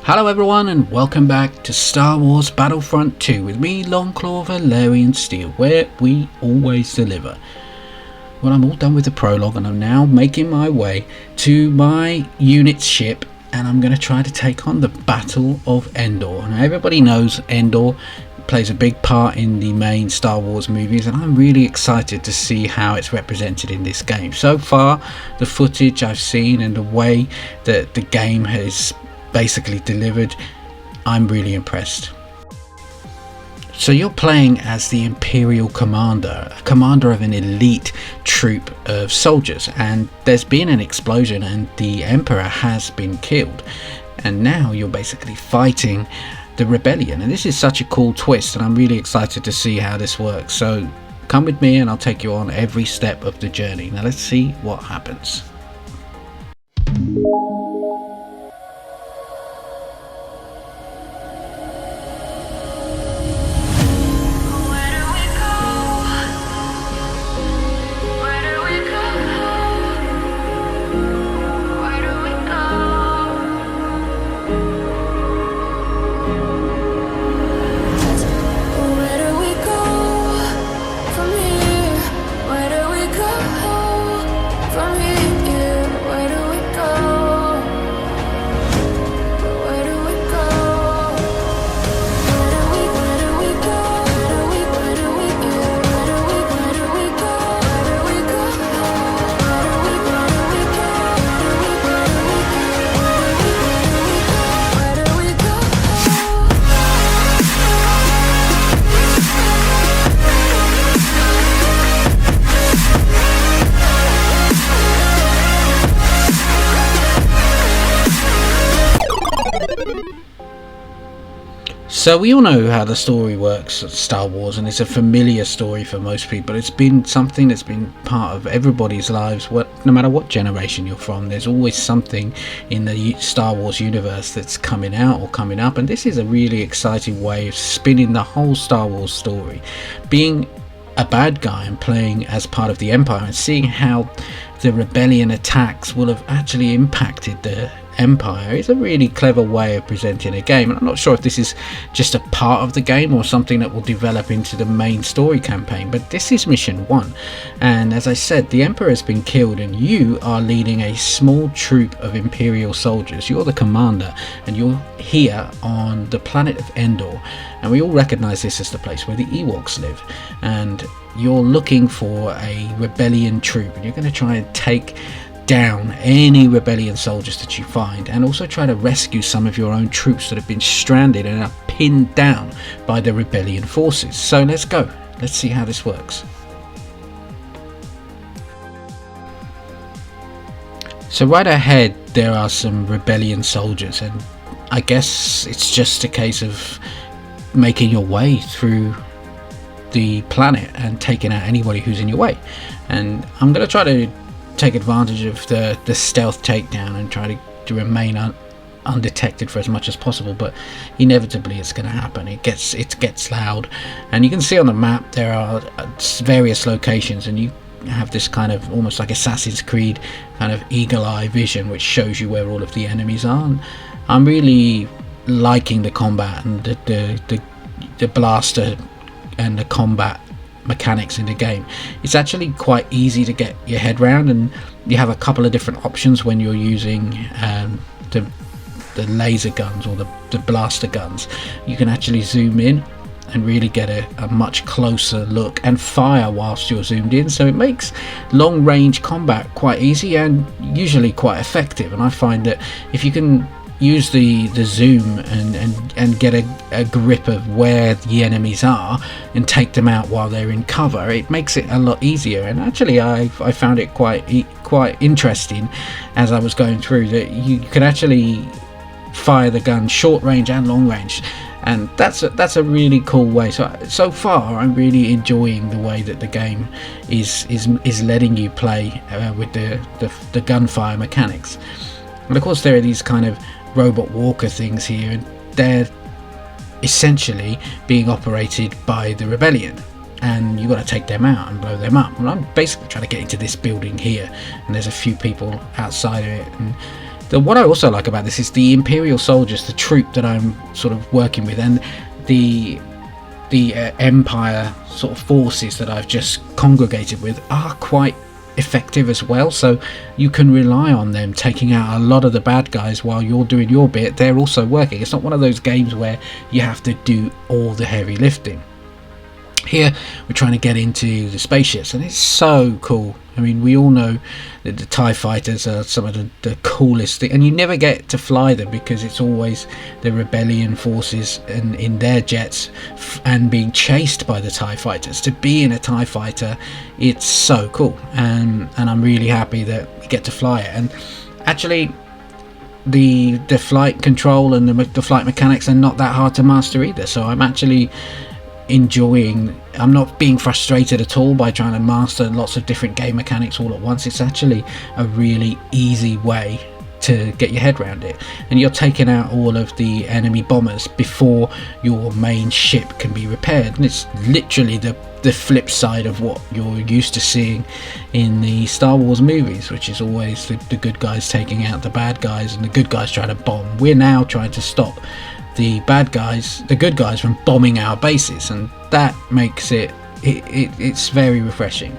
Hello everyone and welcome back to Star Wars Battlefront 2 with me, Longclaw Valerian Steel, where we always deliver. Well, I'm all done with the prologue and I'm now making my way to my unit's ship, and I'm going to try to take on the Battle of Endor. Now everybody knows Endor plays a big part in the main Star Wars movies, and I'm really excited to see how it's represented in this game. So far, the footage I've seen and the way that the game has basically delivered, I'm really impressed. So you're playing as the Imperial commander, a commander of an elite troop of soldiers, and there's been an explosion and the Emperor has been killed, and now you're basically fighting the rebellion. And this is such a cool twist, and I'm really excited to see how this works. So come with me and I'll take you on every step of the journey. Now let's see what happens. So we all know how the story works at Star Wars, and it's a familiar story for most people. It's been something that's been part of everybody's lives, no matter what generation you're from. There's always something in the Star Wars universe that's coming out or coming up, and this is a really exciting way of spinning the whole Star Wars story. Being a bad guy and playing as part of the Empire and seeing how the rebellion attacks will have actually impacted the Empire is a really clever way of presenting a game, and I'm not sure if this is just a part of the game or something that will develop into the main story campaign, but this is mission 1, and as I said, the Emperor has been killed and you are leading a small troop of Imperial soldiers. You're the commander and you're here on the planet of Endor, and we all recognize this as the place where the Ewoks live, and you're looking for a rebellion troop, and you're going to try and take down any rebellion soldiers that you find, and also try to rescue some of your own troops that have been stranded and are pinned down by the rebellion forces. So let's go, let's see how this works. So right ahead there are some rebellion soldiers, and I guess it's just a case of making your way through the planet and taking out anybody who's in your way. And I'm going to try to take advantage of the stealth takedown and try to remain undetected for as much as possible, but inevitably it's going to happen. It gets loud, and you can see on the map there are various locations, and you have this kind of almost like Assassin's Creed kind of eagle-eye vision which shows you where all of the enemies are. And I'm really liking the combat and the blaster and the combat mechanics in the game. It's actually quite easy to get your head around, and you have a couple of different options when you're using the laser guns or the blaster guns. You can actually zoom in and really get a much closer look and fire whilst you're zoomed in, so it makes long range combat quite easy and usually quite effective. And I find that if you can use the zoom and get a grip of where the enemies are and take them out while they're in cover, it makes it a lot easier. And actually I found it quite interesting as I was going through, that you could actually fire the gun short range and long range, and that's a really cool way. So far I'm really enjoying the way that the game is letting you play with the gunfire mechanics. And of course there are these kind of robot walker things here, and they're essentially being operated by the rebellion, and you've got to take them out and blow them up. And I'm basically trying to get into this building here, and there's a few people outside of it, and What I also like about this is the Imperial soldiers, the troop that I'm sort of working with, and the Empire sort of forces that I've just congregated with are quite effective as well, so you can rely on them taking out a lot of the bad guys while you're doing your bit. They're also working. It's not one of those games where you have to do all the heavy lifting. Here we're trying to get into the spaceships, and it's so cool. I mean, we all know that the TIE fighters are some of the coolest thing, and you never get to fly them because it's always the rebellion forces and in their jets and being chased by the TIE fighters. To be in a TIE fighter, it's so cool, and I'm really happy that we get to fly it. And actually, the flight control and the flight mechanics are not that hard to master either, so I'm actually enjoying. I'm not being frustrated at all by trying to master lots of different game mechanics all at once. It's actually a really easy way to get your head around it, and you're taking out all of the enemy bombers before your main ship can be repaired. And it's literally the flip side of what you're used to seeing in the Star Wars movies, which is always the good guys taking out the bad guys and the good guys trying to bomb. We're now trying to stop the good guys from bombing our bases, and that makes it's very refreshing.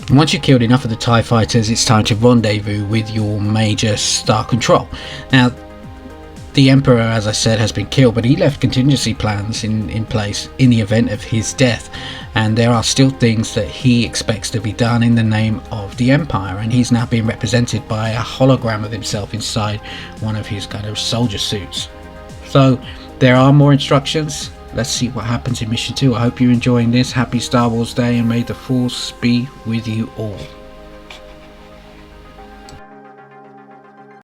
Once you've killed enough of the TIE fighters, it's time to rendezvous with your major Star Control. Now, the Emperor, as I said, has been killed, but he left contingency plans in place in the event of his death, and there are still things that he expects to be done in the name of the Empire, and he's now being represented by a hologram of himself inside one of his kind of soldier suits. So there are more instructions. Let's see what happens in mission 2. I hope you're enjoying this. Happy Star Wars Day, and may the Force be with you all.